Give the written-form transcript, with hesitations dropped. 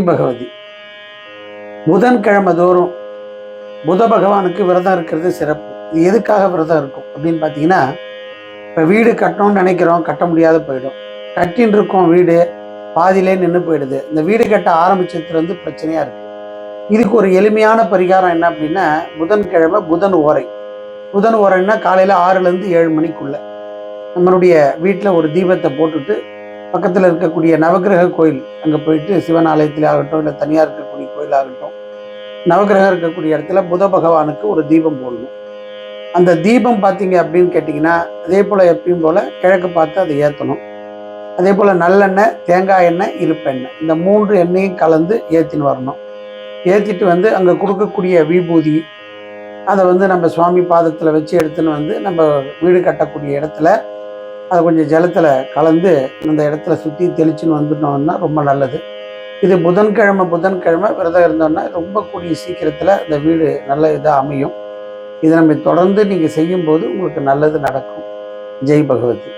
பகவதி. புதன்கிழமை தோறும் புத பகவானுக்கு விரதம் இருக்கிறது சிறப்பு. இது எதுக்காக விரதம் இருக்கும் அப்படின்னு பார்த்தீங்கன்னா, இப்போ வீடு கட்டணும்னு நினைக்கிறோம், கட்ட முடியாத போயிடும். கட்டின்னு இருக்கோம், வீடு பாதியிலே நின்று போயிடுது. இந்த வீடு கட்ட ஆரம்பிச்சதுலேருந்து பிரச்சனையாக இருக்குது. இதுக்கு ஒரு எளிமையான பரிகாரம் என்ன அப்படின்னா, புதன்கிழமை புதன் ஓரை. புதன் ஓரைன்னா காலையில் 6லேருந்து 7 மணிக்குள்ளே நம்மளுடைய வீட்டில் ஒரு தீபத்தை போட்டுட்டு, பக்கத்தில் இருக்கக்கூடிய நவகிரக கோயில் அங்கே போயிட்டு, சிவன் ஆலயத்தில் ஆகட்டும் இல்லை தனியாக இருக்கக்கூடிய கோயிலாகட்டும், நவகிரகம் இருக்கக்கூடிய இடத்துல புத பகவானுக்கு ஒரு தீபம் போடணும். அந்த தீபம் பார்த்தீங்க அப்படின்னு கேட்டிங்கன்னா, அதே போல் எப்பயும் போல் கிழக்கு பார்த்து அதை ஏற்றணும். அதே போல் நல்லெண்ணெய், தேங்காய் எண்ணெய், இலுப்பெண்ணெய், இந்த 3 எண்ணெயும் கலந்து ஏற்றின்னு வரணும். ஏற்றிட்டு வந்து அங்கே கொடுக்கக்கூடிய விபூதி அதை வந்து நம்ம சுவாமி பாதத்தில் வச்சு எடுத்துன்னு வந்து நம்ம வீடு கட்டக்கூடிய இடத்துல அதை கொஞ்சம் ஜலத்தில் கலந்து அந்த இடத்துல சுற்றி தெளிச்சுன்னு வந்துட்டோம்னா ரொம்ப நல்லது. இது புதன்கிழமை விரதம் இருந்தோம்னா ரொம்ப கூடிய சீக்கிரத்தில் இந்த வீடு நல்ல இதாக அமையும். இதை நம்ம தொடர்ந்து நீங்கள் செய்யும்போது உங்களுக்கு நல்லது நடக்கும். ஜெய் பகவதி.